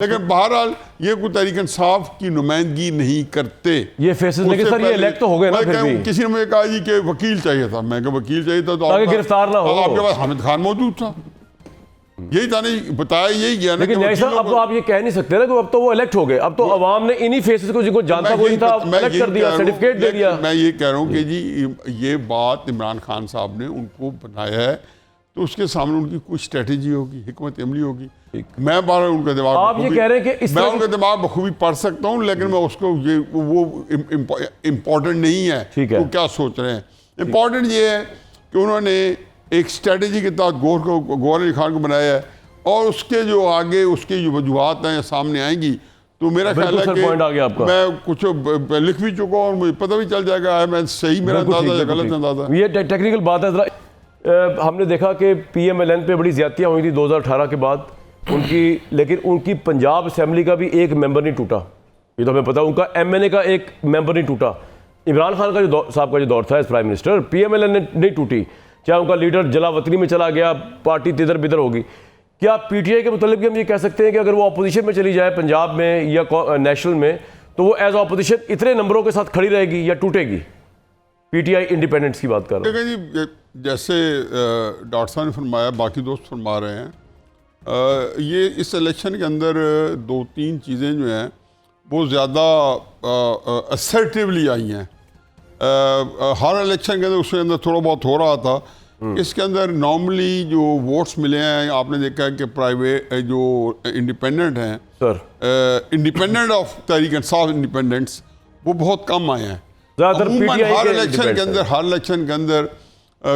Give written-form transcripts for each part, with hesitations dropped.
लेकिन बहरहाल ये कोई तहरीक इंसाफ की नुमाइंदगी नहीं करते। ये फेसेस, लेकिन सर ये इलेक्ट तो हो गए ना फिर भी। किसी ने मुझे कहा जी कि वकील चाहिए था, मैं वकील चाहिए था तो गिरफ्तार ना हो। आपके पास हामिद खान मौजूद था, यही था नहीं, बताया यही गया ना। लेकिन सर अब तो आप ये कह नहीं सकते ना कि अब तो वो इलेक्ट हो गए, अब तो अवाम ने इन्हीं फेसेस को जिनको जानता कोई नहीं था इलेक्ट कर दिया, सर्टिफिकेट दे दिया। मैं ये कह रहा हूँ कि जी ये बात इमरान खान साहब ने उनको बनाया है तो उसके सामने उनकी कुछ स्ट्रेटेजी होगी, हिकमत अमली होगी। मैं बार उनका दिमाग आप ये कह रहे हैं कि मैं उनका दिमाग बखूबी पढ़ सकता हूँ, लेकिन मैं उसको ये वो इम्पोर्टेंट नहीं है तो क्या सोच रहे हैं। इम्पोर्टेंट ये है कि उन्होंने एक स्ट्रेटेजी के तहत गौहर अली खान को बनाया है और उसके जो आगे उसकी जो वजूहत हैं सामने आएंगी तो मेरा ख्याल है कि मैं कुछ लिख भी चुका हूँ और मुझे पता भी चल जाएगा मैं सही मेरा अंदाजा है गलत अंदाजा। ये टेक्निकल बात है। जरा हमने देखा कि PMLN पे बड़ी ज्यादतियाँ हुई थी 2018 के बाद उनकी, लेकिन उनकी पंजाब असेंबली का भी एक मेंबर नहीं टूटा, ये तो हमें पता। उनका MNA का एक मेंबर नहीं टूटा। इमरान खान का जो साहब का जो दौर था एज प्राइम मिनिस्टर, PMLN ने नहीं टूटी, चाहे उनका लीडर जलावतनी में चला गया, पार्टी तिधर बिधर होगी। क्या PTI के मतलब कि हम ये कह सकते हैं कि अगर वो अपोजिशन में चली जाए पंजाब में या नेशनल में तो वो एज अपोजिशन इतने नंबरों के साथ खड़ी रहेगी या टूटेगी? PTI इंडिपेंडेंस की बात कर रहे हैं। जी जैसे डॉक्टर साहब ने फरमाया, बाकी दोस्त फरमा रहे हैं, ये इस इलेक्शन के अंदर दो तीन चीज़ें जो हैं वो ज़्यादा असर्टिवली आई हैं। हर इलेक्शन के अंदर उसके अंदर थोड़ा बहुत हो रहा था, इसके अंदर नॉर्मली जो वोट्स मिले हैं आपने देखा है कि प्राइवेट जो इंडिपेंडेंट हैं sir, independent of Tehreek Insaf independents वो बहुत कम आए हैं। हर इलेक्शन के अंदर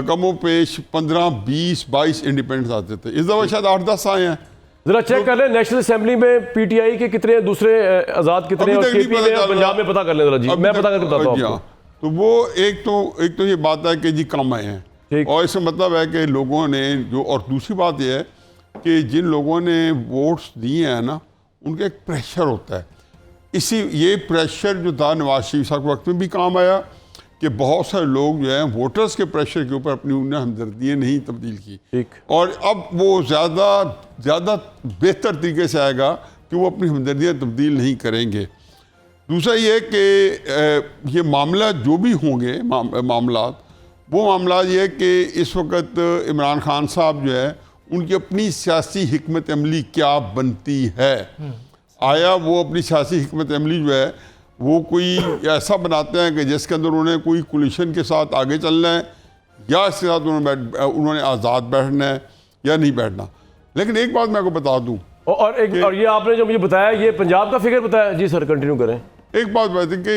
कमो पेश 15, 20, 22 इंडिपेंडेंट्स आते थे, इस दफा शायद 8-10 आए हैं। जरा चेक कर लें नेशनल असेंबली में PTI के कितने, दूसरे आजाद कितने और KP में पंजाब में पता कर लें जरा जी, मैं पता करके बताता हूं आपको। तो वो एक तो ये बात है कि जी कम आए हैं और इसका मतलब है कि लोगों ने जो, और दूसरी बात ये है कि जिन लोगों ने वोट्स दिए हैं ना उनका एक प्रेशर होता है। ये प्रेशर जो था नवाज शरीफ साहब के वक्त में भी काम आया कि बहुत सारे लोग जो हैं वोटर्स के प्रेशर के ऊपर अपनी उन्हें हमदर्दियाँ नहीं तब्दील की और अब वो ज़्यादा बेहतर तरीके से आएगा कि वो अपनी हमदर्दियाँ तब्दील नहीं करेंगे। दूसरा ये कि ये मामला जो भी होंगे वो मामला ये है कि इस वक्त इमरान खान साहब जो है उनकी अपनी सियासी हिकमत अमली क्या बनती है। आया वो अपनी सियासी हिकमत अमली जो है वो कोई ऐसा बनाते हैं कि जिसके अंदर उन्हें कोई कोलिशन के साथ आगे चलना है या इसके साथ उन्होंने आज़ाद बैठना है या नहीं बैठना। लेकिन एक बात मैं आपको बता दूं और ये आपने जो मुझे बताया ये पंजाब का फिगर बताया जी सर, कंटिन्यू करें। एक बात बताती कि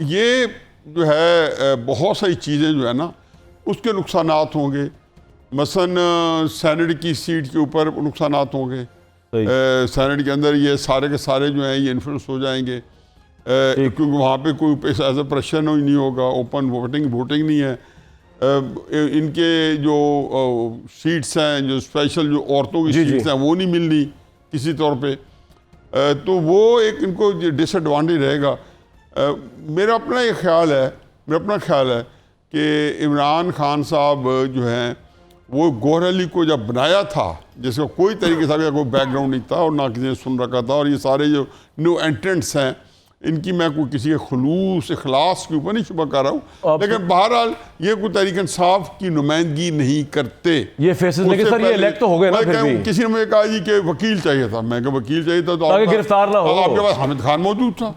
ये जो है बहुत सारी चीज़ें जो है ना उसके नुकसानात होंगे। मसलन सेनेट की सीट के ऊपर नुकसानात होंगे, सेनेट के अंदर ये सारे के सारे जो हैं ये इन्फ्लुएंस हो जाएंगे क्योंकि वहाँ पे कोई एज ए प्रेशर नहीं होगा, ओपन वोटिंग नहीं है। इनके जो सीट्स हैं, जो स्पेशल जो औरतों की सीट्स हैं वो नहीं मिलनी किसी तौर पे, तो वो एक इनको डिसएडवांटेज रहेगा। मेरा अपना ख्याल है कि इमरान खान साहब जो हैं वो गौहर अली को जब बनाया था जिसका कोई तरीके से कोई बैकग्राउंड नहीं था और ना किसी ने सुन रखा था, और ये सारे जो न्यू एंट्रेंट्स हैं इनकी मैं कोई किसी के खुलूस इखलास के ऊपर नहीं शुबा कर रहा हूँ, लेकिन बहरहाल ये कोई तहरीक इंसाफ की नुमाइंदगी नहीं करते। ये फेसेस, लेकिन सर ये इलेक्ट तो हो गए ना फिर भी। किसी ने मुझे कहा जी कि वकील चाहिए था, मैं वकील चाहिए था तो गिरफ्तार ना हो। आपके पास हामिद खान मौजूद था,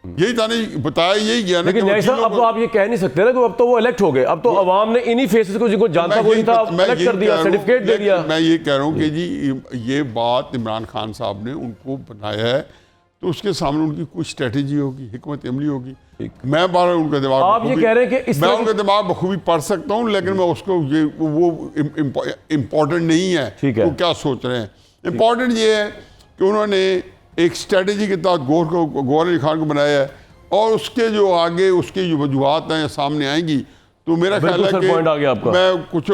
यही था नहीं, बताया यही गया ना। लेकिन सर अब तो आप ये कह नहीं सकते ना कि अब तो वो इलेक्ट हो गए, अब तो अवाम ने इन्हीं फेसेस को जिनको जानता कोई नहीं था इलेक्ट कर दिया, सर्टिफिकेट दे दिया। मैं ये कह रहा हूँ कि जी ये बात इमरान खान साहब ने उनको बनाया है तो उसके सामने उनकी कुछ स्ट्रेटेजी होगी, हिकमत अमली होगी। मैं बार उनका दिमाग, आप ये कह रहे हैं कि मैं उनका दिमाग बखूबी पढ़ सकता हूँ, लेकिन मैं उसको ये वो इम्पोर्टेंट नहीं है तो क्या सोच रहे हैं। इम्पोर्टेंट ये है कि उन्होंने एक स्ट्रेटेजी के तहत गौहर अली खान को बनाया है और उसके जो आगे उसकी जो वजूहत हैं सामने आएंगी तो मेरा ख्याल है कि मैं कुछ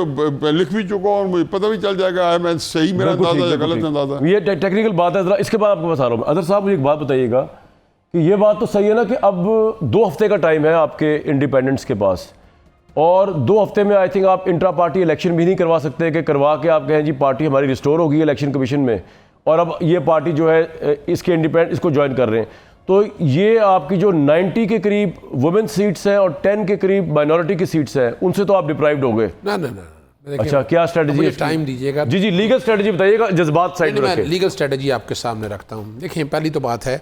लिख भी चुका हूँ और मुझे पता भी चल जाएगा मैं सही मेरा अंदाजा है गलत अंदाजा। ये टेक्निकल बात है। जरा इसके बाद आपको बता रहा हूँ अदर साहब, मुझे एक बात बताइएगा कि ये बात तो सही है ना कि अब 2 हफ्ते का टाइम है आपके इंडिपेंडेंट्स के पास और 2 हफ्ते में आई थिंक आप इंट्रा पार्टी इलेक्शन भी नहीं करवा सकते कि करवा के आप कहें जी पार्टी हमारी रिस्टोर होगी इलेक्शन कमीशन में और अब ये पार्टी जो है इसके इंडिपेंडेंट इसको ज्वाइन कर रहे हैं, तो ये आपकी जो 90 के करीब वुमेन सीट्स हैं और 10 के करीब माइनॉरिटी की सीट्स हैं, उनसे तो आप डिप्राइव्ड हो गए। ना अच्छा, क्या स्ट्रेटजी है? टाइम दीजिएगा। जी लीगल स्ट्रेटजी बताइएगा, जज्बात साइड में रखें। लीगल स्ट्रेटजी आपके सामने रखता हूँ। देखिए, पहली तो बात है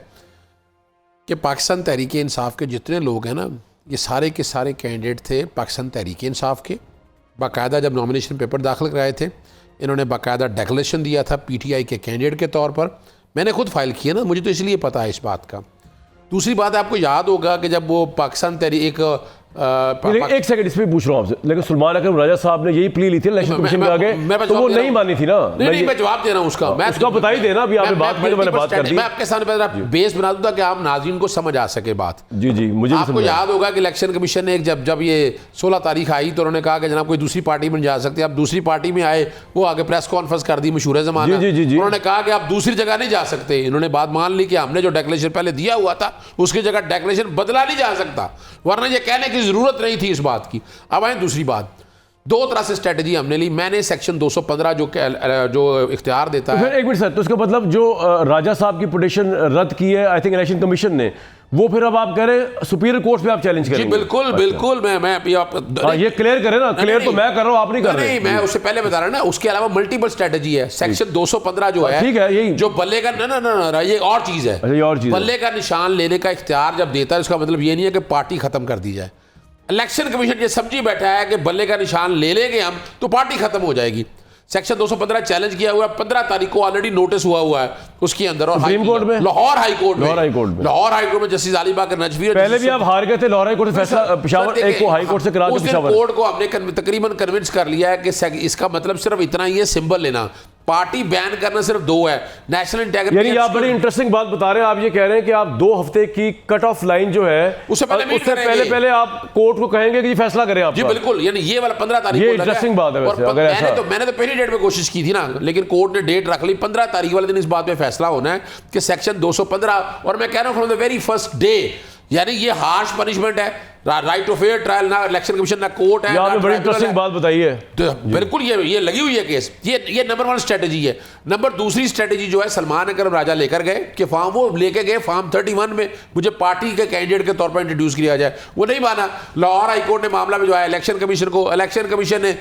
कि पाकिस्तान तहरीक इंसाफ के जितने लोग हैं ना, ये सारे के सारे कैंडिडेट थे पाकिस्तान तहरीक इंसाफ के। बाकायदा जब नॉमिनेशन पेपर दाखिल कराए थे, इन्होंने बाकायदा डिक्लेरेशन दिया था पीटीआई के कैंडिडेट के तौर पर। मैंने खुद फाइल किया ना, मुझे तो इसलिए पता है इस बात का। दूसरी बात, आपको याद होगा कि जब वो पाकिस्तान तहरीक एक सेकंड इसमें पूछ रहा हूँ आपसे, लेकिन सुलमान अकरम राजा साहब ने यही प्ली ली थी इलेक्शन कमीशन के आगे, तो वो नहीं मानी थी ना? नहीं, मैं जवाब दे रहा हूँ उसका। मैं उसका बता ही देना, अभी आपने बात की तो मैंने बात कर दी। मैं आपके सामने बेस बना दूं कि आप नाज़रीन को समझ आ सके बात। जी मुझे आपको याद होगा कि इलेक्शन कमीशन ने जब ये 16 तारीख आई तो उन्होंने कहा कि जनाब कोई दूसरी पार्टी में जा सकते, आप दूसरी पार्टी में आए, वो आगे प्रेस कॉन्फ्रेंस कर दी, मशहूर ज़माना। उन्होंने कहा कि आप दूसरी जगह नहीं जा सकते। इन्होंने बात मान ली कि हमने जो डिक्लेरेशन पहले दिया हुआ था उसकी जगह डिक्लेरेशन बदला नहीं जा सकता, वरना ये कहने की जरूरत नहीं थी इस बात की। अब आए दूसरी बात, दो तरह से स्ट्रेटजी हमने ली। मैंने सेक्शन 215 जो इख्तियार देता है। एक मिनट सर, तो इसका मतलब जो राजा साहब की पिटीशन रद्द की है आई थिंक इलेक्शन कमीशन ने, वो फिर अब आप कह रहे हैं सुपीरियर कोर्ट में आप चैलेंज करेंगे? जी बिल्कुल। अच्छा। बिल्कुल मैं ये क्लियर करें ना। क्लियर तो मैं कर रहा हूं, आप नहीं कर रहे। नहीं, मैं उससे पहले बता रहा ना, उसके अलावा मल्टीपल स्ट्रेटजी है। सेक्शन 215 जो है, ठीक है, यही जो बल्ले का ना ये और चीज है। ये और चीज, बल्ले का निशान लेने का इख्तियार जब देता है, उसका मतलब ये नहीं है कि पार्टी खत्म कर दी जाए। इलेक्शन कमीशन ये समझी बैठा है कि बल्ले का निशान ले लेंगे हम तो पार्टी खत्म हो जाएगी। सेक्शन 215 चैलेंज किया हुआ है, 15 तारीख को ऑलरेडी नोटिस हुआ है उसके अंदर। और सुप्रीम कोर्ट में, लाहौर हाई कोर्ट में जस्टिस अली बाकर नजवी, पहले भी आप हार गए थे लाहौर हाई कोर्ट से फैसला, पेशावर एक को हाई कोर्ट से करा के पेशावर कोर्ट को हमने तकरीबन कन्विंस कर लिया है कि इसका मतलब सिर्फ इतना ही है, सिंबल लेना। पार्टी बैन करना सिर्फ दो है, नेशनल इंटेग्रिटी। यानी आप बड़ी इंटरेस्टिंग बात बता रहे हैं। आप ये कह रहे हैं कि आप 2 हफ्ते की कट ऑफ लाइन जो है उससे पहले आप कोर्ट को कहेंगे कि ये फैसला करें आप। जी बिल्कुल, यानी ये वाला 15 तारीख ये इंटरेस्टिंग बात है वैसे। अगर मैंने तो पहली डेट में कोशिश की थी ना, लेकिन कोर्ट ने डेट रख ली 15 तारीख वाले दिन इस बात पे फैसला होना है कि सेक्शन 215। और मैं कह रहा हूं from the very first day, यानी ये हार्श पनिशमेंट है, राइट टू फेयर ट्रायल, ना इलेक्शन कमीशन ना कोर्ट है। आपने बड़ी इंटरेस्टिंग बात बताई है। तो बिल्कुल ये लगी हुई है केस। ये नंबर 1 स्ट्रेटजी है। नंबर दूसरी स्ट्रेटजी जो है, सलमान अकरम राजा लेकर गए कि फॉर्म वो लेके गए फॉर्म 31 में मुझे पार्टी के कैंडिडेट के तौर पर इंट्रोड्यूस किया जाए, वो नहीं माना। लाहौर हाई कोर्ट ने मामला भिजवाया इलेक्शन कमीशन को, इलेक्शन कमीशन ने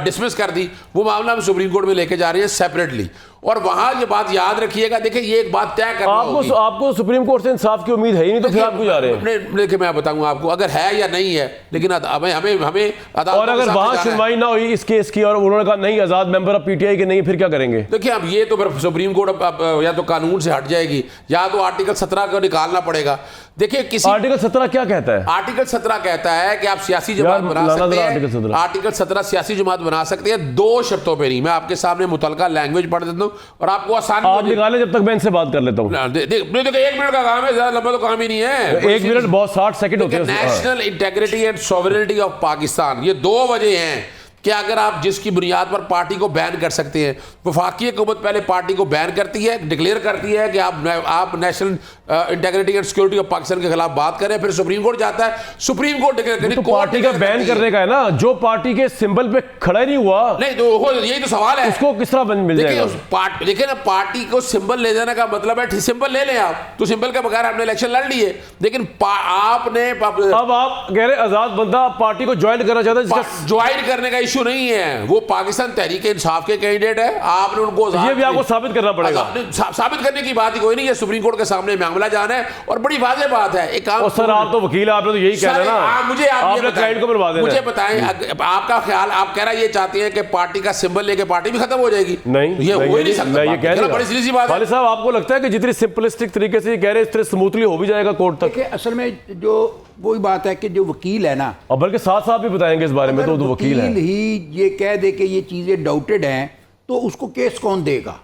डिसमिस कर दी। वो मामला हम सुप्रीम कोर्ट में लेके जा रहे हैं सेपरेटली। और वहां ये बात याद रखिएगा, देखिए ये एक बात तय करना होगी। आपको सुप्रीम कोर्ट से इंसाफ की उम्मीद है ही नहीं, तो फिर आप क्यों जा रहे हैं? देखिए मैं बताऊंगा आपको, अगर है या नहीं है, लेकिन हमें और अगर वहां सुनवाई ना हुई इस केस की और उन्होंने कहा नहीं आजाद मेंबर ऑफ पीटीआई के नहीं, फिर क्या करेंगे? देखिए अब ये तो फिर सुप्रीम कोर्ट अब या तो कानून से हट जाएगी या तो आर्टिकल 17 को निकालना पड़ेगा। देखिए किसी आर्टिकल 17 क्या कहता है? आर्टिकल 17 कहता है कि आप सियासी जमात बना सकते हैं। आर्टिकल 17 सियासी जमात बना सकते हैं 2 शर्तों पर ही। मैं आपके सामने मुतलका लैंग्वेज पढ़ देता हूँ और आपको आसान आप निकालें, जब तक मैं इनसे बात कर लेता हूँ। 1 मिनट का काम है, ज्यादा लंबा तो काम ही नहीं है। 1 मिनट बहुत 60 सेकंड होते हैं। National integrity and sovereignty of Pakistan, ये 2 वजह हैं कि अगर आप जिसकी बुनियाद पर पार्टी को बैन कर सकते हैं। वफाकी हुकूमत पहले पार्टी को बैन करती है, डिक्लेयर करती है कि आप national integrity and security of Pakistan के खिलाफ बात करें, फिर सुप्रीम कोर्ट जाता है, सुप्रीम कोर्ट डिक्लेयर तो पार्टी का बैन करने का है ना, जो पार्टी के सिंबल पे खड़ा ही नहीं हुआ। नहीं तो यही तो सवाल है, उसको किस तरह मिल जाएगा? देखिए ना, पार्टी को सिंबल ले जाने का मतलब है सिंबल ले लें आप, तो सिंबल के बगैर आपने इलेक्शन लड़ लिए। लेकिन आपने अब आप कह रहे आजाद बंदा पार्टी को ज्वाइन करना चाहता है, ज्वाइन करने का इशू नहीं है, वो पाकिस्तान तहरीक इंसाफ के कैंडिडेट है। आपने उनको ये भी आपको साबित करना पड़ेगा। साबित करने की बात ही कोई नहीं है, सुप्रीम कोर्ट के सामने मामला जाना है और बड़ी वाज़ेह बात है। एक काम सर, आप तो वकील हैं, आपने तो यही कह रहे हैं ना, मुझे आपने क्लाइंट को बर्बाद देना है। मुझे बताएं आपका ख्याल, आप कह रहे हैं ये चाहते हैं कि पार्टी का सिंबल लेके पार्टी भी खत्म हो जाएगी? नहीं, ये हो ही नहीं सकता। मैं ये कह रहा हूं, बड़ी सीधी सी बात है। वाले साहब, आपको लगता है कि जितनी सिंपलिस्टिक तरीके से ये कह रहे हैं इस तरह स्मूथली हो भी जाएगा कोर्ट तक? देखिए असल में जो वही बात है कि जो वकील है ना, और बल्कि साथ साथ भी बताएंगे इस बारे में, तो वकील है ही ये कह दे कि ये चीजें डाउटेड हैं, तो उसको केस कौन देगा?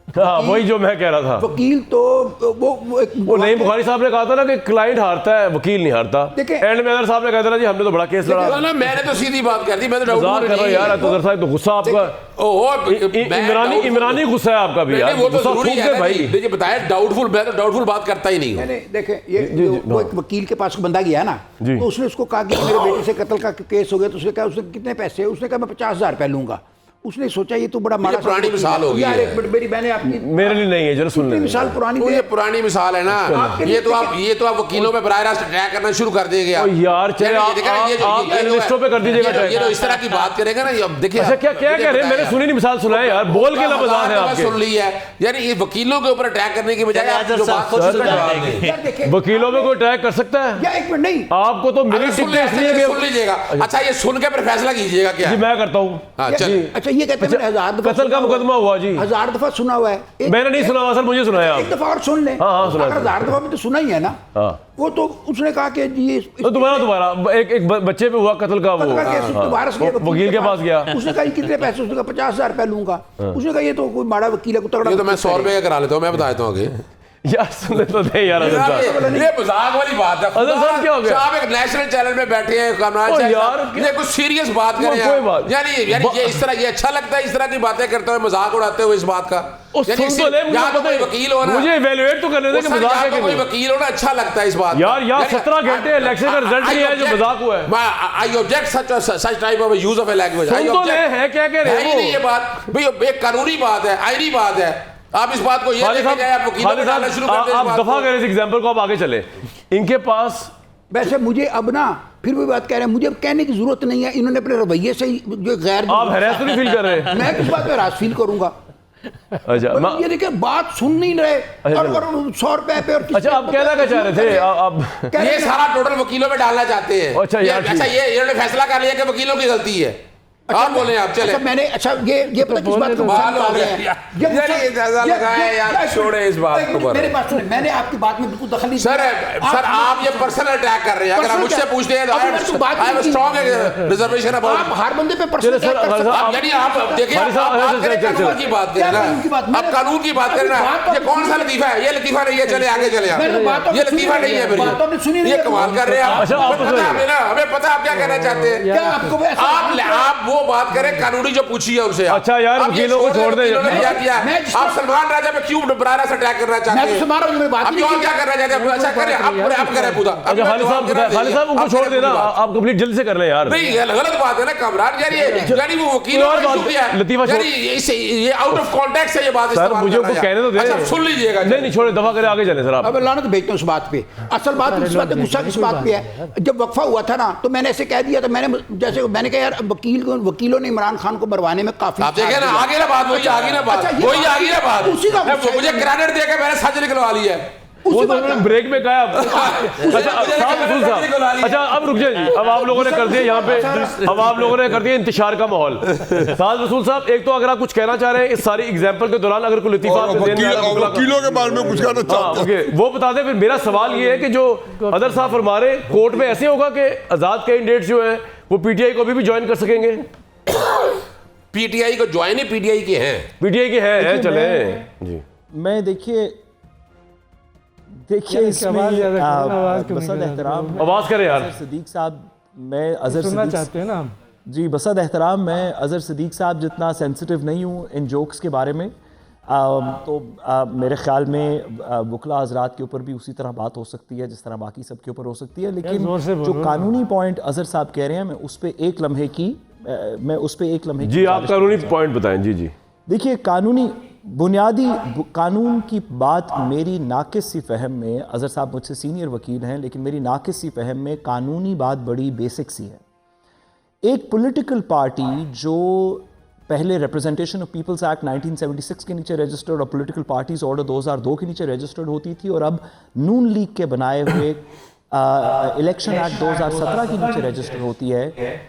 हाँ, वही जो मैं कह रहा था। वकील तो वो नईम बुखारी साहब ने कहा था ना कि क्लाइंट हारता है, वकील नहीं हारता। एंड में अगर साहब ने कहा था ना जी हमने तो बड़ा केस लड़ा। ना मैंने तो सीधी बात कर दी, मैं तो डाउट कर रहा हूं यार, तो साहब तो गुस्सा आपका इमरानी गुस्सा है आपका भी यार, गुस्सा खूब है भाई। देखिए बताया डाउटफुल, मैं तो डाउटफुल बात करता ही नहीं हूं। देखिए ये वो एक वकील के पास बंदा गया ना, तो उसने उसको कहा कि मेरे बेटे से कत्ल का केस हो गया, तो उसने कहा उसने कितने पैसे? उसने कहा मैं 50,000 रुपये लूंगा। उसने सोचा ये तो बड़ा माड़ा सा पुरानी मिसाल हो गई यार, है। एक मिनट मेरी बहने आपकी मेरे लिए नहीं है, जरा सुन इतनी लें। मिसाल पुरानी तो दे। ये पुरानी मिसाल है ना, ये तो आप वकीलों पे बराह रास्त अटैक करना शुरू कर देंगे आप। यार चले ये देखिए ना, ये जो- आप ये जो है- एनालिस्टों पे कर दीजिएगा ये attack। जो इस तरह की बात करेगा ना, ये अब देखिए अच्छा क्या क्या कह रहे हैं, मैंने सुनी नहीं, मिसाल सुनाए यार, बोल के लफाज है आपके। सुन ली है, यानी ये वकीलों के ऊपर अटैक करने की बजाय आप जो बात खुद कर सुधार रहे हैं, देंगे। यार देखिए, वकीलों में कोई अटैक कर सकता है? या एक मिनट नहीं, आपको तो मिली अगर सुन टिकटें इसलिए लीजिएगा, सुन कि लीजिएगा। अच्छा ये सुन के फिर फैसला कीजिएगा क्या? जी मैं करता हूँ। हाँ चलिए। अच्छा ये कहते हैं मैंने 1000 दफा कत्ल का सुना हुआ है। मुकदमा हुआ जी, 1000 दफा सुना हुआ है। मैंने नहीं सुना हुआ सर, मुझे सुनाया एक आप। दफा और सुन ले। हाँ, सुना अगर सुना। 1000 दफा भी तो सुना ही है ना। हाँ। वो तो उसने कहा कि जी तो दोबारा एक बच्चे पे हुआ कत्ल का, वो दोबारा से वकील के पास गया। उसने कहा कितने पैसे, उसने कहा 50,000 रुपया लूंगा। उसने कहा ये तो कोई माड़ा वकील है, कोई तगड़ा ये तो मैं वकील 100 रुपए का करा लेता हूँ, मैं बता देता हूँ आगे। यार सुन तो दे यार अजहर साहब। ये मजाक वाली बात है। अजहर साहब क्या हो गया? आप एक नेशनल चैनल में बैठे हैं, कामरान ओ साहब, यार, ये कुछ सीरियस बात वो करें कोई आप। बात। यानी ये इस तरह, ये अच्छा लगता है इस तरह की बातें करते हुए, मजाक उड़ाते हुए इस बात का। ओ, यानी सुन तो ले, मुझे यहाँ तो पता कोई है। वकील हो ना, मुझे इवैल्यूएट तो करने दे कि सर, मजाक यहाँ है तो कि कोई नहीं। वकील हो ना, अच्छा लगता है इस बात यार का। 17 घंटे इलेक्शन का रिजल्ट नहीं है जो मजाक हुआ है। I object such type of use of a language. सुन तो ले, है क्या कह रहे है ही हैं नहीं ये बात भाई, एक कानूनी बात है, आईनी बात है। आप इस बात को ये खालिद लेके जाए, आप वकीलों खालिद में डालना शुरू कर साहब, दें इस आप बात दफा को। करें इस एग्जांपल को, आप आगे चले। इनके पास वैसे मुझे अब ना फिर भी बात कह रहे हैं, मुझे अब कहने की जरूरत नहीं है। इन्होंने अपने रवैये से ही जो गैर आप हैरान तो नहीं फील कर रहे? मैं किस बात पे हरास फील करूंगा? अच्छा मतलब ये देखिए बात सुन नहीं रहे और 100 रुपए पे और अच्छा आप कहना क्या चाह रहे थे आप? कह रहे ये हैं- सारा टोटल वकीलों में डालना चाहते हैं। अच्छा, यार, अच्छा ठीक। ये इन्होंने फैसला कर लिया कि वकीलों की गलती है। आप बोले आप चले। अच्छा मैंने ये पता किस बात को बाल हो निकाल रहे गया हैं? यार, ये ऐसा लगा है यार, छोड़े इस बात को पर। मेरे पास सुने, मैंने आपकी बात में बिल्कुल दखल नहीं सर आप ये पर्सनल अटैक कर रहे हैं। अगर आप मुझसे पूछते हैं तो आई एम स्ट्रांग रिजर्वेशन आप अबाउट। हर बंदे पे चलो पर्सनल सर, अटैक कर सकते हैं। आप यानी आप देखिए, खालिद साहब, आप बात करें चल, चल, कानून की बात करें क्या ना, कानून की बात? आप कानून की बात करें ना। बात ये कौन सा लतीफा है? ये लतीफा नहीं है, चले आगे चले आप। मैंने बात तो ये सुनी लतीफा नहीं नहीं है है, फिर बात तो आपने सुनी नहीं ये है। कमाल कर रहे हैं आप। अच्छा, आप तो पता सुनिए। है हमें ना, हमें पता आप क्या कहना चाहते हैं। क्या आपको वैसा- आप वो बात करें कानूनी जो पूछी है उनसे। अच्छा यार, अब ये वकीलों को छोड़ दे। वकीलों ने क्या किया? मैं- आप सलमान राजा पे क्यों बरारा से अटैक करना चाहते मैं हैं? तो सुना रहा हूँ, मैं बात अब नहीं और की। क्या करना चाहते हैं? अच्छा करें, आप करें पूरा। अच्छा खालिद साहब उनको छोड़ देना, आप कंप्लीट जल्द से कर लें यार। नहीं ये गलत बात है ना कामरान। यानी वो वकील कोई और बात- लतीफा छोड़- ये आउट ऑफ कॉन्टेक्स्ट है ये बात सर इस्तेमाल मुझे करना उनको यार। कहने तो दे। अच्छा सुन लीजिएगा। नहीं नहीं छोड़े, दफा करें, आगे चले सर आप। अब लानत भेजते हैं उस बात पे। असल बात इस बात पे गुस्सा किस बात पे है? जब वक्फा हुआ था ना तो मैंने ऐसे कह दिया था, मैंने कहा यार वकीलों ने इमरान खान को मरवाने में काफी आप देखें ना, आगे ना बात वही आगे ना बात अच्छा, ये वही बात- आगे ना बात। उसी का गुस्सा मुझे है। क्रेडिट देकर मैंने सच निकलवा लिया है। वो तो उन्होंने ब्रेक में कहा। अच्छा साहब, अच्छा अब रुक जाइए जी, अब आप लोगों ने कर दिया यहाँ पे, अब आप लोगों ने कर दिया इंतशार का माहौल। साद रसूल साहब, एक तो अगर आप कुछ कहना चाह रहे हैं इस सारी एग्जांपल के दौरान, अगर कोई लतीफा और आपको देने वाला मुकला- वकीलों के बारे में कुछ कहना हाँ, चाहते हैं? ओके, वो बता दें। फिर मेरा सवाल ये है कि जो अदर साहब फरमा रहे कोर्ट में ऐसे होगा कि आजाद कैंडिडेट जो है वो पीटीआई को भी ज्वाइन कर सकेंगे? पीटीआई को ज्वाइन ही पीटीआई के हैं। पीटीआई के हैं चले जी। मैं देखिए इसमें बसद एहतराम आवाज करें यार। अजहर सिद्दीक साहब, मैं अजहर सुनना सिद्दीक चाहते हैं ना हम। जी बसद एहतराम, मैं अजहर सिद्दीक साहब जितना सेंसिटिव नहीं हूँ इन जोक्स के बारे में। मेरे ख्याल में वकला हजरात के ऊपर भी उसी तरह बात हो सकती है जिस तरह बाकी सब के ऊपर हो सकती है। लेकिन जोर से जो बोलो। कानूनी पॉइंट अजहर साहब कह रहे हैं, मैं उस पर एक लम्हे की जी आप कानूनी पॉइंट बताएं। जी जी देखिए, कानून की बात मेरी नाकिस सी फहम में, अजहर साहब मुझसे सीनियर वकील हैं, लेकिन मेरी नाकिस सी फहम में कानूनी बात बड़ी बेसिक सी है। एक पॉलिटिकल पार्टी जो पहले रिप्रेजेंटेशन ऑफ पीपल्स एक्ट 1976 के नीचे रजिस्टर्ड और पॉलिटिकल पार्टीज ऑर्डर 2002 के नीचे रजिस्टर्ड होती थी, और अब नून लीग के बनाए हुए इलेक्शन एक्ट 2017 के नीचे रजिस्टर होती है,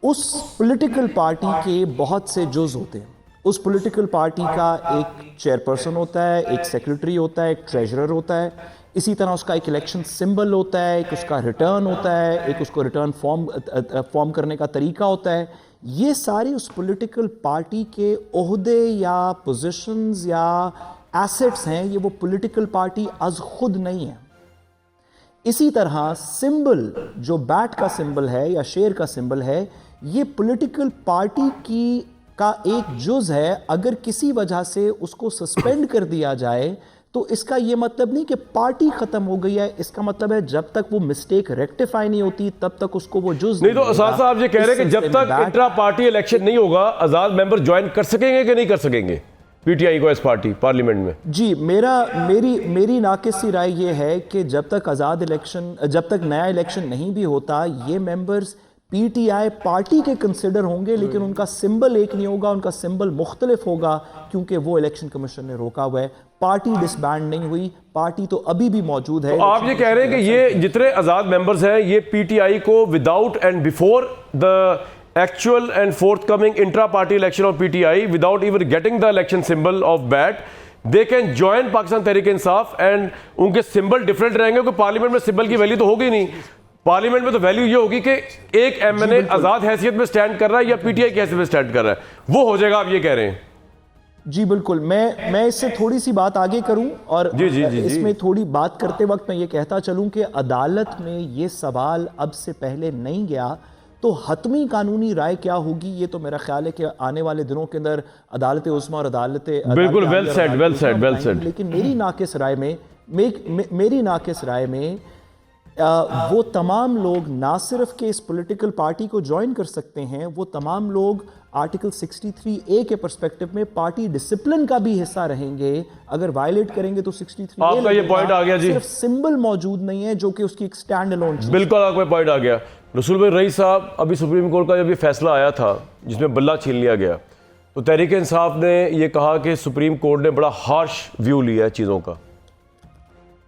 उस पॉलिटिकल पार्टी के बहुत से जुज़ होते हैं। उस पॉलिटिकल पार्टी का एक चेयरपर्सन होता है, एक सेक्रेटरी होता है, एक ट्रेजरर होता है, इसी तरह उसका एक इलेक्शन सिंबल होता है, एक उसका रिटर्न होता है, एक उसको रिटर्न फॉर्म करने का तरीका होता है। ये सारे उस पॉलिटिकल पार्टी के ओहदे या पोजीशंस या एसेट्स हैं, ये वो पॉलिटिकल पार्टी अज खुद नहीं है। इसी तरह सिंबल जो बैट का सिंबल है या शेर का सिंबल है, ये पॉलिटिकल पार्टी का एक जुज है। अगर किसी वजह से उसको सस्पेंड कर दिया जाए तो इसका ये मतलब नहीं कि पार्टी खत्म हो गई है, इसका मतलब है जब तक वो मिस्टेक रेक्टिफाई नहीं होती तब तक उसको वो जुज़ नहीं। तो असाद साहब ये कह रहे हैं कि जब तक इंट्रा पार्टी इलेक्शन नहीं होगा आजाद मेंबर ज्वाइन कर सकेंगे कि नहीं कर सकेंगे पीटीआई को एस पार्टी पार्लियामेंट में? जी, मेरी नाकिसी राय ये है कि जब तक नया इलेक्शन नहीं भी होता, ये मेंबर्स पीटीआई पार्टी के कंसिडर होंगे, लेकिन उनका सिंबल एक नहीं होगा, उनका सिंबल मुख्तलिफ होगा, क्योंकि वो इलेक्शन कमीशन ने रोका हुआ है। पार्टी डिसबैंड नहीं हुई, पार्टी तो अभी भी मौजूद है। तो आप ये कह रहे हैं कि ये जितने आजाद मेंबर्स हैं ये पीटीआई को without and before the actual and forthcoming intra-party election of PTI, without even getting the election symbol of BAT, they can join Pakistan Tehreek-e-Insaf and उनके सिंबल डिफरेंट रहेंगे, क्योंकि पार्लियामेंट में सिंबल की value तो होगी नहीं। Parliament में तो वैल्यू ये होगी कि एक एमएनए आजाद हैसियत में स्टैंड कर रहा है या पीटीआई की हैसियत में स्टैंड कर रहा है, वो हो जाएगा, आप ये कह रहे हैं? जी बिल्कुल। मैं इससे थोड़ी सी बात आगे करूं और इसमें थोड़ी बात करते वक्त मैं ये कहता चलूं कि अदालत में ये सवाल अब से पहले नहीं गया तो हतमी कानूनी राय क्या होगी, ये तो मेरा ख्याल है कि आने वाले दिनों के अंदर अदालत उस्मा और अदालत बिल्कुल वेल सेड। लेकिन मेरी नाकिस राय में वो तमाम लोग ना सिर्फ के इस पॉलिटिकल पार्टी को ज्वाइन कर सकते हैं, वो तमाम लोग आर्टिकल 63A के पर्सपेक्टिव में पार्टी डिसिप्लिन का भी हिस्सा रहेंगे। अगर वायलेट करेंगे तो 63A आपका ये पॉइंट आ गया जी। सिर्फ सिंबल मौजूद नहीं है जो कि उसकी एक स्टैंड अलोन चीज। बिल्कुल आपका पॉइंट आ गया। रसूल भाई रईस साहब, अभी सुप्रीम कोर्ट का जब ये फैसला आया था जिसमें बल्ला छीन लिया गया, तो तहरीक इंसाफ ने ये कहा कि सुप्रीम कोर्ट ने बड़ा हार्श व्यू लिया है चीज़ों का।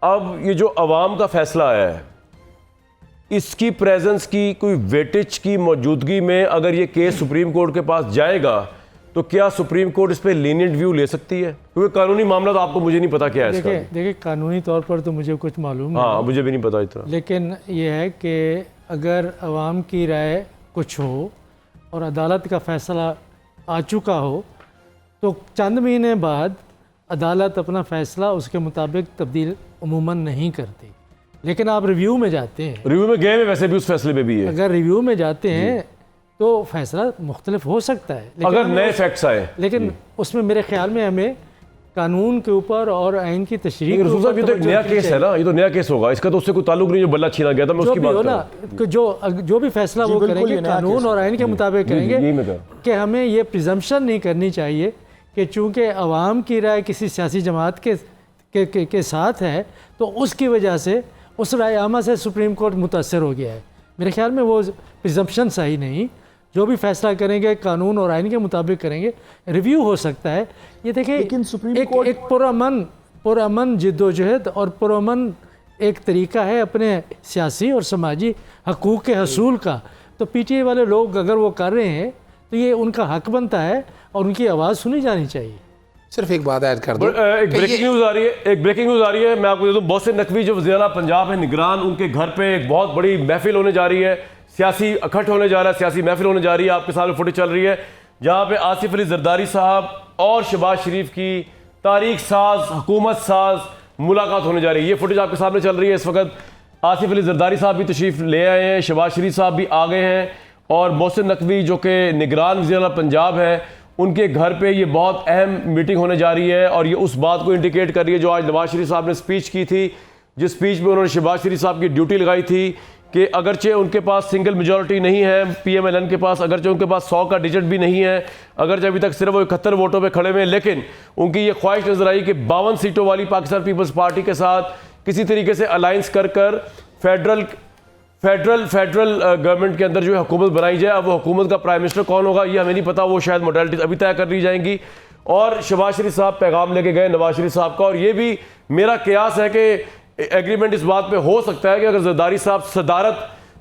अब ये जो अवाम का फैसला आया है, इसकी प्रेजेंस की कोई वेटेज की मौजूदगी में अगर ये केस सुप्रीम कोर्ट के पास जाएगा तो क्या सुप्रीम कोर्ट इस पे लीनियंट व्यू ले सकती है? क्योंकि कानूनी मामला तो आपको मुझे नहीं पता क्या है इसका। देखिए कानूनी तौर पर तो मुझे कुछ मालूम नहीं। हाँ, मुझे भी नहीं पता इतना। लेकिन ये है कि अगर अवाम की राय कुछ हो और अदालत का फैसला आ चुका हो तो चंद महीने बाद अदालत अपना फैसला उसके मुताबिक तब्दील उमूमन नहीं करती। लेकिन आप रिव्यू में जाते हैं, रिव्यू में गए में वैसे भी उस फैसले में भी है, अगर रिव्यू में जाते हैं तो फैसला मुख्तलिफ हो सकता है अगर नए फैक्ट्स आए। लेकिन उसमें मेरे ख्याल में हमें कानून के ऊपर और आइन की तशरीह। रसूल साहब, ये तो एक नया केस है ना, ये तो नया केस होगा, इसका तो उससे कोई ताल्लुक नहीं जो बल्ला छीना गया था। मैं उसकी बात कर रहा हूं। जो भी फैसला वो करेंगे कानून और आइन के मुताबिक करेंगे कि हमें ये प्रिजम्पशन नहीं करनी चाहिए कि चूंकि अवाम की राय किसी सियासी जमात के साथ है तो उसकी वजह से उस राय आमा से सुप्रीम कोर्ट मुतासर हो गया है। मेरे ख्याल में वो प्रिजम्पशन सही नहीं। जो भी फैसला करेंगे कानून और आइन के मुताबिक करेंगे, रिव्यू हो सकता है। ये देखिए एक पुरअमन जिद्दोजहद और पुरअमन एक तरीका है अपने सियासी और समाजी हकूक़ के हसूल का। तो पीटीआई वाले लोग अगर वो कर रहे हैं तो ये उनका हक बनता है और उनकी आवाज़ सुनी जानी चाहिए। सिर्फ एक बात ऐड कर दो, एक ब्रेकिंग न्यूज़ आ रही है, मैं आपको दे दूं। मोहसिन नकवी जो वज़ीर-ए-आला पंजाब है निगरान, उनके घर पे एक बहुत बड़ी महफिल होने जा रही है, सियासी इकट्ठ होने जा रहा है, सियासी महफिल होने जा रही है। आपके सामने फुटेज चल रही है जहाँ पे आसिफ अली जरदारी साहब और शहबाज शरीफ की तारीख साज, हुकूमत साज मुलाकात होने जा रही है। ये फुटेज आपके सामने चल रही है इस वक्त। आसिफ अली जरदारी साहब भी तशरीफ़ ले आए हैं, शहबाज शरीफ साहब भी आ गए हैं, और मोहसिन नकवी जो कि निगरान वज़ीर-ए-आला पंजाब है, उनके घर पे ये बहुत अहम मीटिंग होने जा रही है। और ये उस बात को इंडिकेट कर रही है जो आज नवाज शरीफ साहब ने स्पीच की थी, जिस स्पीच में उन्होंने शहबाज शरीफ साहब की ड्यूटी लगाई थी कि अगरचे उनके पास सिंगल मेजॉरिटी नहीं है पीएमएलएन के पास, अगरचे उनके पास 100 का डिजिट भी नहीं है, अगरचे अभी तक सिर्फ वो 71 वोटों पे खड़े हुए हैं, लेकिन उनकी ये ख्वाहिश नजर आई कि 52 सीटों वाली पाकिस्तान पीपल्स पार्टी के साथ किसी तरीके से अलायंस कर फेडरल गवर्नमेंट के अंदर जो है हुकूमत बनाई जाए। अब वो हुकूमत का प्राइम मिनिस्टर कौन होगा ये हमें नहीं पता, वो शायद मोडालिटीज अभी तय कर ली जाएंगी। और शहबाज शरीफ साहब पैगाम लेके गए नवाज शरीफ साहब का, और ये भी मेरा कयास है कि एग्रीमेंट इस बात पे हो सकता है कि अगर जरदारी साहब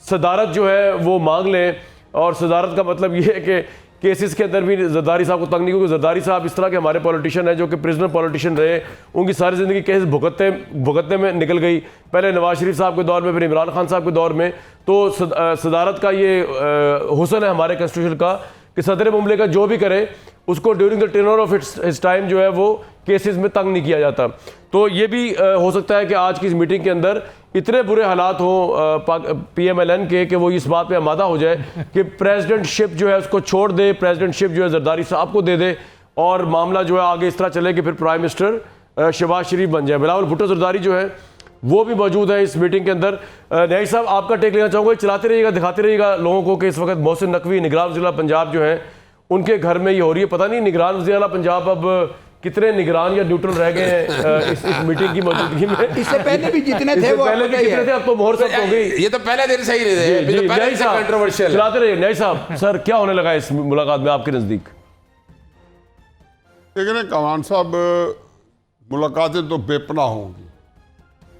सदारत जो है वो मांग लें, और सदारत का मतलब ये है कि केसेस के अंदर भी जरदारी साहब को तंग नहीं, क्योंकि जरदारी साहब इस तरह के हमारे पॉलिटिशियन हैं जो कि प्रिजनर पॉलिटिशियन रहे, उनकी सारी ज़िंदगी केसेस भुगतने में निकल गई, पहले नवाज शरीफ साहब के दौर में, फिर इमरान खान साहब के दौर में। तो सदारत का ये हुस्न है हमारे कॉन्स्टिट्यूशन का कि सदर मुमलिकत जो भी करे उसको during the tenure of its time जो है वो केसेस में तंग नहीं किया जाता। तो ये भी हो सकता है कि आज की इस मीटिंग के अंदर इतने बुरे हालात हों पीएमएलएन के कि वो इस बात पे आमादा हो जाए कि प्रेसिडेंटशिप जो है उसको छोड़ दे, प्रेसिडेंटशिप जो है जरदारी साहब को दे दे, और मामला जो है आगे इस तरह चले कि फिर प्राइम मिनिस्टर शहबाज शरीफ बन जाए। बिलावल भुट्टो जरदारी जो है वो भी मौजूद है इस मीटिंग के अंदर। न्याई साहब, आपका टेक लेना चाहूँगा, चलाते रहिएगा, दिखाते रहिएगा लोगों को कि इस वक्त मोहसिन नकवी निगरान वज़ीर आला पंजाब जो है उनके घर में ये हो रही है। पता नहीं निगरान वज़ीर आला पंजाब अब कितने निगरान या न्यूट्रल रह गए हैं इस मीटिंग की मौजूदगी में। इससे पहले भी जितने थे वो पहले भी कितने थे, अब तो मोहर सब हो गई। ये तो पहले दिन सही रहे थे, न्याई साहब कंट्रोवर्शियल। चलाते रहिए। न्याई साहब, सर क्या होने लगा इस मुलाकात में आपके नज़दीक? देखिए कमान साहब, मुलाकातें तो बेपनाह होंगी,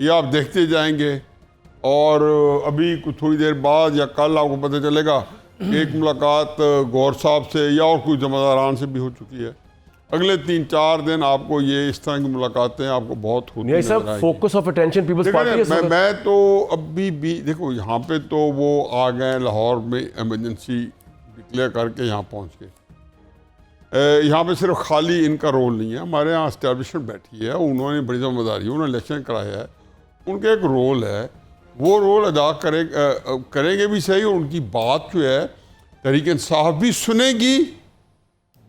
ये आप देखते जाएंगे। और अभी कुछ थोड़ी देर बाद या कल आपको पता चलेगा एक मुलाकात गौर साहब से या और कुछ जमादारान से भी हो चुकी है। अगले 3-4 दिन आपको ये इस तरह की मुलाकातें आपको बहुत होती न्याई साहब, focus of attention Peoples Party है। मैं तो अभी भी देखो यहाँ पे तो वो आ गए लाहौर में, इमरजेंसी डिक्लेयर करके यहाँ पहुँच गए। यहाँ पे सिर्फ खाली इनका रोल नहीं है, हमारे यहाँ इस्टेब्लिशमेंट बैठी है, उन्होंने बड़ी जिम्मेदारी, उन्होंने इलेक्शन कराया है, उनका एक रोल है, वो रोल अदा करेंगे भी सही। और उनकी बात जो है तहरीक इंसाफ भी सुनेगी,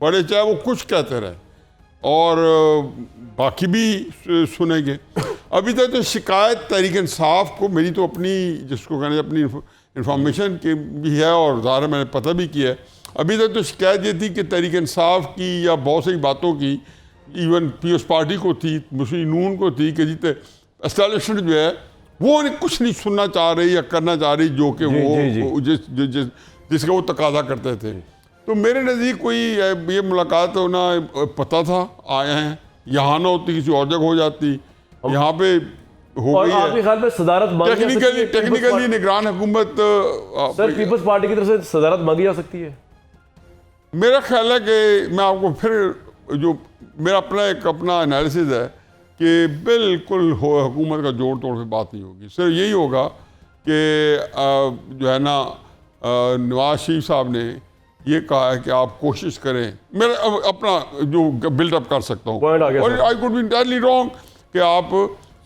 बड़े चाहे वो कुछ कहते रहे, और बाकी भी सुनेंगे। अभी तक तो शिकायत तहरीक इंसाफ को, मेरी तो अपनी जिसको कहने अपनी इंफॉर्मेशन की भी है और ज़ाहिर मैंने पता भी किया है, अभी तक तो शिकायत ये थी कि तहरीक इंसाफ की या बहुत सारी बातों की, इवन पीएस पार्टी को थी, मुस्लिम नून को थी, कि जीते एस्टैब्लिशमेंट जो है वो कुछ नहीं सुनना चाह रही या करना चाह रही जो कि वो जिसका वो तकाजा करते थे। तो मेरे नज़दीक कोई ये मुलाकात होना पता था, आए हैं, यहाँ ना होती किसी और जगह हो जाती, यहाँ पे हो गई है। आपके ख्याल में सदारत टेक्निकली निगरान हुकूमत सर पीपल्स पार्टी की तरफ से सदारत मांगी जा सकती है? मेरा ख्याल है कि मैं आपको फिर जो मेरा अपना एनालिसिस है कि बिल्कुल हुकूमत का जोड़ तोड़ पे बात नहीं होगी। सिर्फ यही होगा कि जो है ना नवाज शरीफ साहब ने ये कहा है कि आप कोशिश करें, मेरा अपना जो बिल्डअप कर सकता हूँ, और I could be entirely wrong, कि आप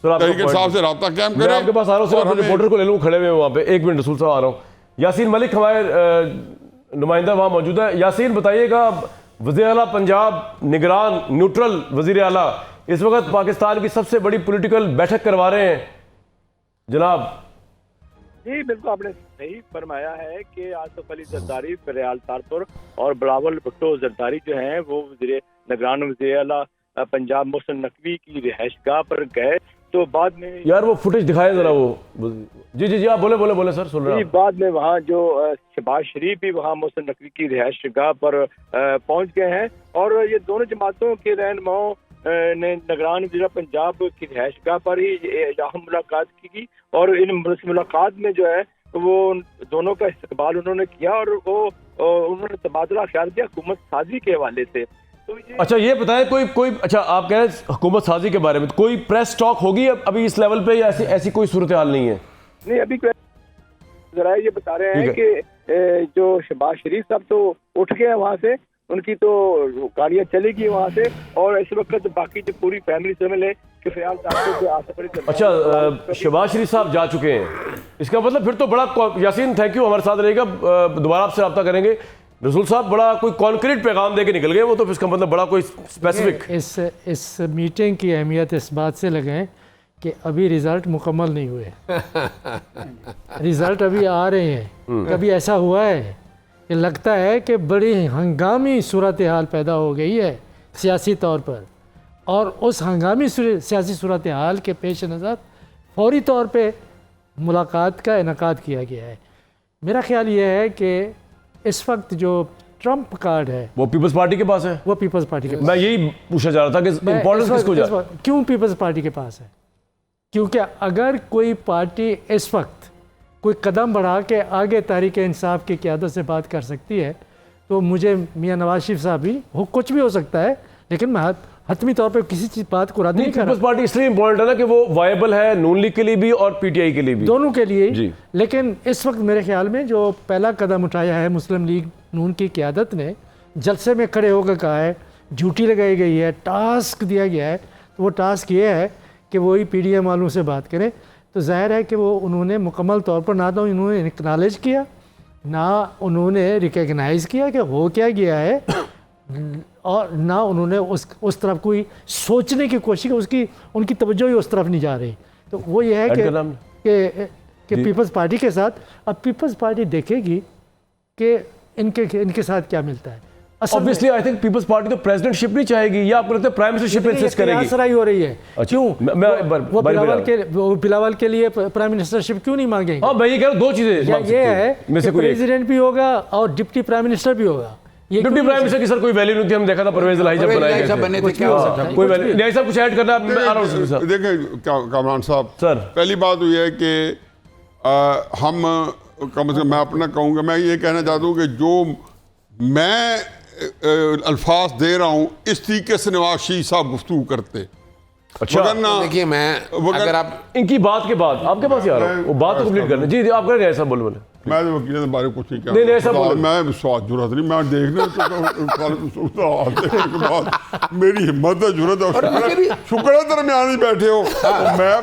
तरीके साहब से रब्ता कायम करें। मैं आपके पास आ रहा हूँ, रिपोर्टर को ले लूँ, खड़े हुए वहाँ पे। एक मिनट रसूल साहब, आ रहा हूँ। यासीन मलिक हमारे नुमाइंदा वहाँ मौजूद है। यासीन, बताइएगा, वज़ीर आला पंजाब निगरान न्यूट्रल वज़ीर आला इस वक्त पाकिस्तान की सबसे बड़ी पॉलिटिकल बैठक करवा रहे हैं जनाब। जी बिल्कुल, आपने सही फरमाया है कि आसिफ अली जरदारी, फरियाल तारपुर और बिलावल भुट्टो जरदारी जो हैं वो निगरान वज़ीर आला पंजाब मोहसिन नकवी की रिहाइशगाह पर गए। तो बाद में यार वो फुटेज दिखाए जरा वो। जी आप बोले सर, सुन रहा हूं। बाद में वहाँ जो शहबाज शरीफ भी वहाँ मोहसिन नकवी की रिहाइशगाह पर पहुँच गए हैं, और ये दोनों जमातों के रहनुमाओं ने निगरान वज़ीर पंजाब की रिहाइशगाह पर ही यहाँ मुलाकात की, और इन मुलाकात में जो है वो दोनों का इस्तकबाल उन्होंने किया, और वो उन्होंने तबादला ख्याल किया हुकूमत साजी के हवाले से। तो अच्छा ये बताएं, कोई अच्छा आप कह रहे हैं हुकूमत साजी के बारे में, तो कोई प्रेस टॉक होगी अभी इस लेवल पे, या ऐसी कोई सूरत हाल नहीं है? नहीं, अभी जरा ये बता रहे हैं कि जो शहबाज शरीफ साहब तो उठ गए हैं वहाँ से, उनकी तो गाड़ियाँ चलेगी वहाँ से, और इस वक्त बाकी जो पूरी फैमिली से मिले कि ख्याल। अच्छा, शहबाज शरीफ साहब जा चुके हैं, इसका मतलब फिर तो बड़ा। यासीन थैंक यू, हमारे साथ रहेगा, दोबारा आपसे रब्ता करेंगे। रसूल साहब बड़ा कोई कॉन्क्रीट पैगाम देके निकल गए, वो तो इसका मतलब बड़ा कोई स्पेसिफिक। इस मीटिंग की अहमियत इस बात से लगाएं कि अभी रिजल्ट मुकम्मल नहीं हुए रिजल्ट अभी आ रहे हैं। कभी ऐसा हुआ है कि लगता है कि बड़ी हंगामी सूरत हाल पैदा हो गई है सियासी तौर पर, और उस हंगामी सियासी सूरत हाल के पेश नज़र फौरी तौर पे मुलाकात का इनकाद किया गया है। मेरा ख्याल ये है कि इस वक्त जो ट्रम्प कार्ड है वो पीपल्स पार्टी के पास है। वो पीपल्स पार्टी के पास। मैं यही पूछना चाह रहा था कि इंपॉर्टेंस किसको जा, क्यों पीपल्स पार्टी के पास है? क्योंकि अगर कोई पार्टी इस वक्त कोई कदम बढ़ा के आगे तहरीक इंसाफ की क़यादत से बात कर सकती है, तो मुझे मियां नवाज शरीफ साहब भी कुछ भी हो सकता है, लेकिन मैं हतमी तौर पर किसी चीज़ बात को रद्द नहीं कर रहा। पीपल्स पार्टी इसलिए इंपॉर्टेंट है ना कि वो वायबल है नून लीग के लिए भी और पीटीआई के लिए भी, दोनों के लिए जी। लेकिन इस वक्त मेरे ख्याल में जो पहला कदम उठाया है मुस्लिम लीग नून की क़यादत ने, जलसे में खड़े होकर कहा है, ड्यूटी लगाई गई है, टास्क दिया गया है, तो वो टास्क ये है कि वही पीडीएम वालों से बात करें। तो जाहिर है कि वो उन्होंने मुकम्मल तौर पर ना तो इन्होंने एक्नॉलेज किया, ना उन्होंने रिकग्नाइज़ किया कि हो क्या गया है, और ना उन्होंने उस तरफ कोई सोचने की कोशिश की, उसकी उनकी तवज्जो ही उस तरफ नहीं जा रही। तो वो ये है कि पीपल्स पार्टी के साथ अब पीपल्स पार्टी देखेगी कि इनके साथ क्या मिलता है। Obviously, I think Peoples Party तो प्रेसिडेंटशिप नहीं चाहेगी, या आपको लगता है प्राइम मिनिस्टरशिप इंसिस्ट करेगी? सराई हो रही है। क्यों वो बिलावल के लिए प्राइम मिनिस्टरशिप क्यों नहीं मांगेंगे? हाँ, मैं ये कह रहा हूँ, दो चीजें ये है कि प्रेसिडेंट भी होगा और डिप्टी प्राइम मिनिस्टर भी होगा। डिप्टी प्राइम मिनिस्टर की सर कोई वैल्यू नहीं थी, हम देखा था परवेज इलाही जब बनाए गए थे, कोई वैल्यू नहीं। ऐसा कुछ ऐड करना है? देखिए कामरान साहब, सर पहली बात तो ये है कि हम कम से कम मैं अपना कहूँगा, मैं ये कहना चाहता हूँ कि जो मैं अल्फाज दे रहा हूँ इस तरीके से नवाज शरीफ साहब गुफ्तगू करते। अच्छा, देखिए मैं अगर आप इनकी बात के बाद आपके पास ही आ रहा हूँ, वो बात तो कंप्लीट करना। जी आप करेंगे ऐसा बोले मैं तो वकील के बारे में कुछ नहीं कह नहीं ऐसा बोलो, मैं स्वाद जरूरत नहीं, मैं देखने के बाद मेरी हिम्मत है, जरूरत है, शुक्र है दरमियान बैठे हो। मैं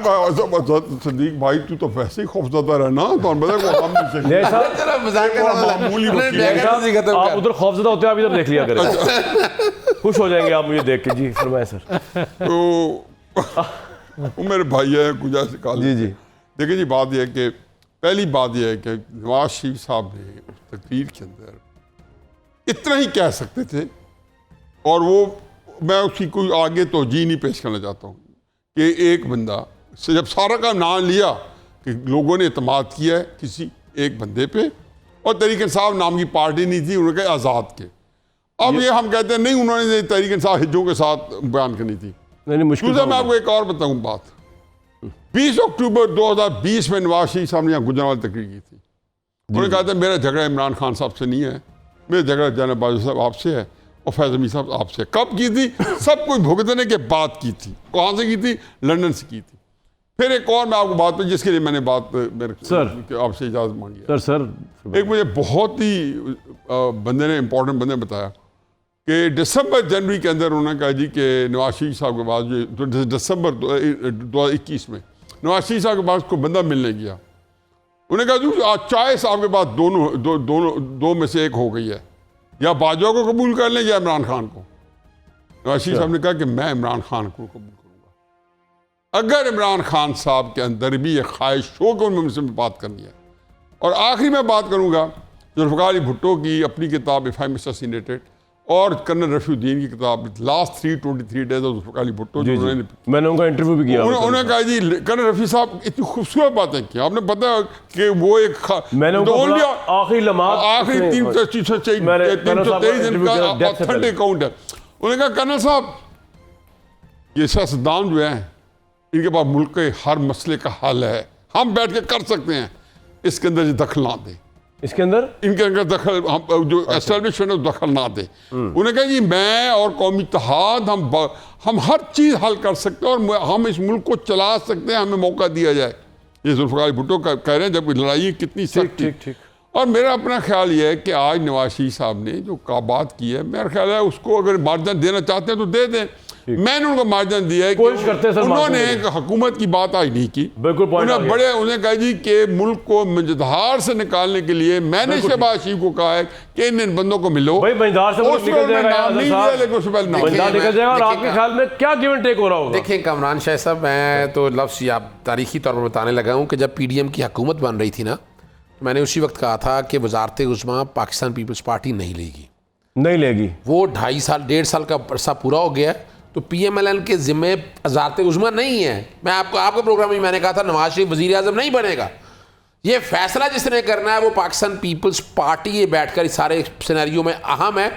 सदीक भाई तू तो वैसे ही खौफजदा रहना, तो आप उधर खौफजदा होते आप इधर देख लिया करें, खुश हो जाएंगे आप मुझे देख के। जी फरमाए सर। तो मेरे भाई है कुछ ऐसे काल। जी जी देखिए जी, बात यह है कि पहली बात यह है कि नवाज शरीफ साहब ने उस तकरीर के अंदर इतना ही कह सकते थे, और वो मैं उसकी कोई आगे तोजी नहीं पेश करना चाहता हूँ कि एक बंदा से जब सारा का नाम लिया कि लोगों ने एतमाद किया है किसी एक बंदे पे, और तहरीक इंसाफ नाम की पार्टी नहीं थी, उन्होंने कहा आज़ाद के। अब ये हम कहते हैं नहीं, उन्होंने तहरीक इंसाफ हिज्जों के साथ बयान करनी थी। नहीं मुश्किल। मैं आपको एक और बताऊँ बात, 20 अक्टूबर 2020 में नवाज शरीफ साहब ने यहाँ गुजरावाल तकरीर की थी। उन्होंने कहा था मेरा झगड़ा इमरान खान साहब से नहीं है, मेरा झगड़ा जनाब बाजू साहब आपसे है और फैज़ अमीर साहब आपसे। कब की थी? सब कुछ भुगतने के बाद की थी। कहाँ से की थी? लंदन से की थी। फिर एक और मैं आपको बात पर जिसके लिए मैंने बात मेरे आपसे इजाज़त मांगी है। सर एक मुझे बहुत ही बंदे ने इंपॉर्टेंट बंदे बताया कि दिसंबर जनवरी के अंदर उन्होंने कहा जी कि नवाज शरीफ साहब के पास जो दिसंबर 2021 में नवाज शरीफ साहब के पास कोई बंदा मिलने गया, उन्होंने कहा जी आज चॉइस आपके पास दो में से एक हो गई है, या बाजवा को कबूल कर लें या इमरान खान को। नवाज शरीफ साहब ने कहा कि मैं इमरान खान को कबूल करूँगा। अगर इमरान खान साहब के अंदर भी ये ख्वाहिश हो कि उनमें मुझसे बात करनी है। और आखिरी में बात करूँगा जुल्फ़िकार अली भुट्टो की अपनी किताब इफ आई एम असैसिनेटेड और कर्नल रफीउद्दीन की किताब last 323 days of Zulfikar Ali Bhutto, मैंने उनका इंटरव्यू भी किया। उन्होंने कहा जी कर्नल रफी साहब इतनी खूबसूरत बातें की, आपने पता है कि वो एक आखिरी 323 दिन का ऑथेंटिक अकाउंट है। उन्होंने कहा कर्नल साहब ये सियासतदान जो है इनके पास मुल्क के हर मसले का हल है, हम बैठ के कर सकते हैं, इसके अंदर दखल ना दें, इसके अंदर इनके अंदर दखल हम जो एस्टेब्लिशमेंट है दखल ना दे। उन्होंने कहा जी मैं और कौमी इत्तेहाद हम हर चीज़ हल कर सकते हैं और हम इस मुल्क को चला सकते हैं, हमें मौका दिया जाए। ये जुल्फ़िकार अली भुट्टो कह रहे हैं जब लड़ाई कितनी सख्त थी। और मेरा अपना ख्याल ये है कि आज नवाज शरीफ साहब ने जो बात की है, मेरा ख्याल है उसको अगर मार्जिन देना चाहते हैं तो दे दें। मैंने उनको मार्जिन दिया है कि उन्होंने हुकूमत की बात आज नहीं की। उन्हें कहा जी कि मुल्क को मंझधार से निकालने के लिए मैंने शहबाज शरीफ को कहा है कि इन बंदों को मिलो। देखिए कामरान शाह साहब, मैं तो लफ्ज़ आप तारीखी तौर पर बताने लगा हूँ कि जब PDM की हुकूमत बन रही थी ना, मैंने उसी वक्त कहा था कि वजारत उज़्मा पाकिस्तान पीपल्स पार्टी नहीं लेगी। वो 1.5 साल का अरसा पूरा हो गया, तो PMLN के ज़िम्मे वजारत उज़्मा नहीं है। मैं आपके प्रोग्राम में मैंने कहा था नवाज शरीफ वज़ीर आज़म नहीं बनेगा। ये फैसला जिसने करना है वो पाकिस्तान पीपल्स पार्टी ये बैठकर इस सारे सिनेरियो में अहम है।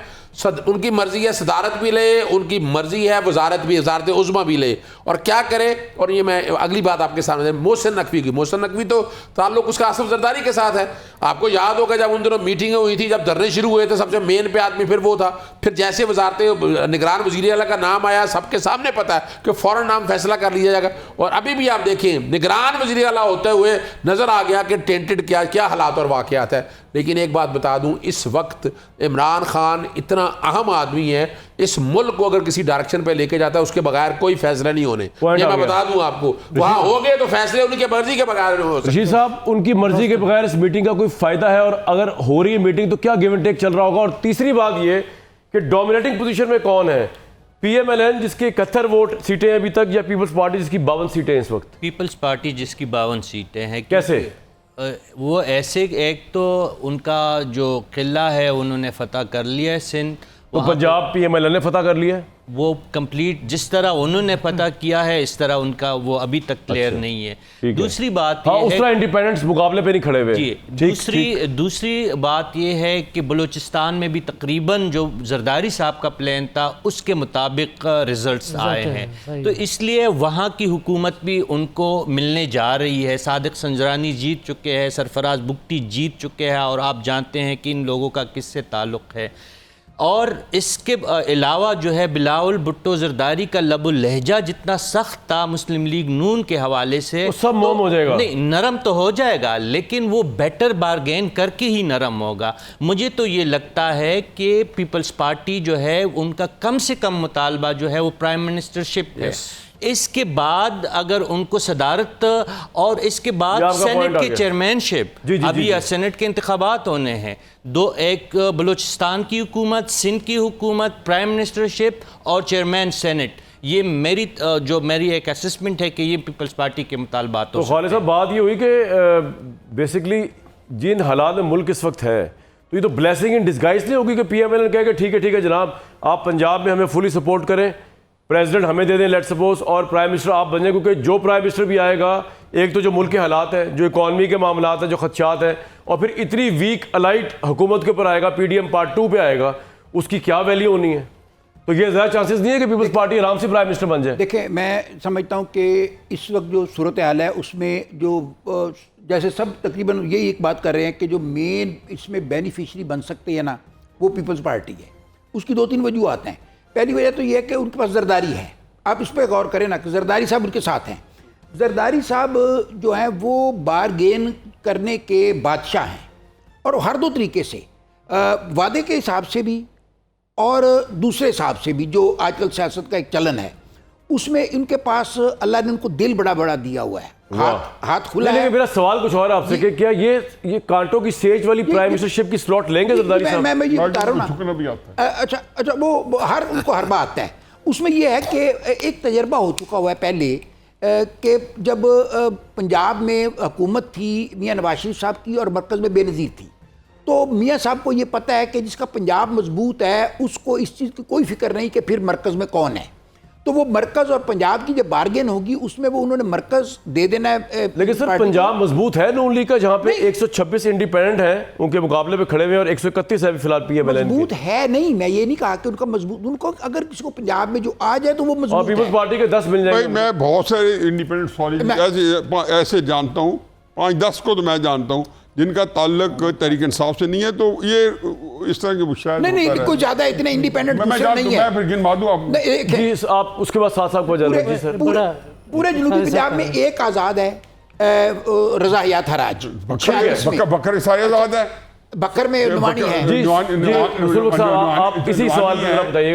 उनकी मर्जी है सदारत भी ले, उनकी मर्जी है वजारत उज़्मा भी ले, और क्या करे। और ये मैं अगली बात आपके सामने मोहसिन नकवी की। मोहसिन नकवी तो ताल्लुक उसका आसिफ जरदारी के साथ है। आपको याद होगा जब उन दिनों मीटिंगें हुई थी, जब धरने शुरू हुए थे, सबसे मेन पे आदमी फिर वो था। फिर जैसे वजारत निगरान वज़ीर आला का नाम आया, सबके सामने पता है कि फ़ौरन नाम फैसला कर लिया जाएगा। और अभी भी आप देखें निगरान वज़ीर आला होते हुए नज़र आ गया कि टेंटेड क्या हालात और वाक़यात है। लेकिन एक बात बता दूं, इस वक्त इमरान खान इतना अहम आदमी है, इस मुल्क को अगर किसी डायरेक्शन पे लेके जाता है उसके बगैर कोई फैसला नहीं होने। ये मैं बता दूं आपको, वहां हो गए तो फैसले उनकी मर्जी के बगैर नहीं हो सकते। जी साहब, उनकी मर्जी के बगैर इस मीटिंग का कोई फायदा है? और अगर हो रही है मीटिंग तो क्या गिव एंड टेक चल रहा होगा? और तीसरी बात ये कि डोमिनेटिंग पोजीशन में कौन है, PMLN जिसके 71 वोट सीटें अभी तक, या पीपल्स पार्टी जिसकी 52 सीटें इस वक्त? पीपल्स पार्टी जिसकी 52 सीटें हैं। कैसे? वो ऐसे, एक तो उनका जो किला है उन्होंने फतह कर लिया है सिंध, तो पंजाब PMLN ने फतह कर लिया है। वो कंप्लीट जिस तरह उन्होंने फतह किया है इस तरह उनका वो अभी तक क्लियर नहीं है। दूसरी बात हाँ, ये उस तरह इंडिपेंडेंस मुकाबले पे नहीं खड़े हुए। जी, दूसरी बात ये है कि बलूचिस्तान में भी तकरीबन जो जरदारी साहब का प्लान था उसके मुताबिक रिजल्ट्स आए हैं, तो इसलिए वहाँ की हुकूमत भी उनको मिलने जा रही है। सादिक संजरानी जीत चुके हैं, सरफराज बुगटी जीत चुके हैं, और आप जानते हैं कि इन लोगों का किससे ताल्लुक़ है। और इसके अलावा जो है बिलावल भुट्टो जरदारी का लबुल लहजा जितना सख्त था मुस्लिम लीग नून के हवाले से, सब मोम हो जाएगा। नहीं, नरम तो हो जाएगा, लेकिन वो बेटर बारगेन करके ही नरम होगा। मुझे तो ये लगता है कि पीपल्स पार्टी जो है उनका कम से कम मुतालबा जो है वो प्राइम मिनिस्टरशिप है। इसके बाद अगर उनको सदारत, और इसके बाद सेनेट की चेयरमैनशिप, अभी सेनेट के इंतखाबात होने हैं, एक बलूचिस्तान की हुकूमत, सिंध की हुकूमत, प्राइम मिनिस्टरशिप और चेयरमैन सेनेट, ये मेरी एक असेसमेंट है कि ये पीपल्स पार्टी के मुतालबात। तो खालिद साहब, बात ये हुई कि बेसिकली जिन हालात में मुल्क इस वक्त है, तो ये तो ब्लेसिंग इन डिस्गाइज नहीं होगी कि PMLN कहे कि ठीक है जनाब, आप पंजाब में हमें फुली सपोर्ट करें, प्रेसिडेंट हमें दे दें लेट सपोज, और प्राइम मिनिस्टर आप बन जाए, क्योंकि जो प्राइम मिनिस्टर भी आएगा, एक तो जो मुल्क के हालात हैं, जो इकॉनमी के मामलात हैं, जो खदशात हैं, और फिर इतनी वीक अलाइट हुकूमत के ऊपर आएगा, PDM पार्ट 2 पे आएगा, उसकी क्या वैल्यू होनी है? तो ये ज़्यादा चांसेस नहीं है कि पीपल्स पार्टी आराम से प्राइम मिनिस्टर बन जाए। देखिए, मैं समझता हूँ कि इस वक्त जो सूरत हाल है उसमें जो जैसे सब तकरीबन यही एक बात कर रहे हैं कि जो मेन इसमें बेनिफिशरी बन सकते हैं ना, वो पीपल्स पार्टी है। उसकी 2-3 वजूहत हैं। पहली वजह तो ये है कि उनके पास जरदारी है। आप इस पर गौर करें ना कि जरदारी साहब उनके साथ हैं। जरदारी साहब जो हैं वो बारगेन करने के बादशाह हैं, और हर दो तरीके से, वादे के हिसाब से भी और दूसरे हिसाब से भी, जो आजकल सियासत का एक चलन है, उसमें इनके पास अल्लाह ने उनको दिल बड़ा बड़ा दिया हुआ है, हाथ खुला है। मेरा सवाल कुछ और आपसे कि क्या ये कांटों की सेज वाली प्राइम मिनिस्टरशिप की स्लॉट लेंगे जरदारी साहब? मैं ये बता रहा हूँ ना। अच्छा, वो उनको हर बात आता है। उसमें यह है कि एक तजर्बा हो चुका हुआ है पहले, कि जब पंजाब में हुकूमत थी मियाँ नवाज शरीफ साहब की और मरकज़ में बेनज़ीर थी, तो मियाँ साहब को ये पता है कि जिसका पंजाब मजबूत है उसको इस चीज़ की कोई फिक्र नहीं कि फिर मरकज़ में कौन है। तो वो मरकज़ और पंजाब की जब बारगेन होगी उसमें वो उन्होंने मरकज़ दे देना है। लेकिन सर, पंजाब मजबूत है नून लीग का, जहाँ पे 126 इंडिपेंडेंट हैं उनके मुकाबले पे खड़े हुए, और 131 है फिलहाल PMLN। मजबूत है नहीं, मैं ये नहीं कहा कि उनका मजबूत, उनको अगर किसी को पंजाब में जो आ जाए तो वो मजबूत है। पीपल्स पार्टी के 10 मिल जाएंगे। मैं बहुत सारे इंडिपेंडेंट ऐसे जानता हूँ, 5-10 को तो मैं जानता हूँ जिनका ताल्लुक तहरीक इंसाफ से नहीं है, तो ये इस तरह की शायद नहीं, कोई ज्यादा इतने इंडिपेंडेंट नहीं है। मैं फिर गिनवा दूं आप उसके बाद साथ को जी सर। पूरे जनूबी पंजाब में एक आज़ाद है, रज़ा हयात हराज। बकर सारे आज़ाद है, बकर में नुमानी है। आप इसी सवाल पर बताइएगा।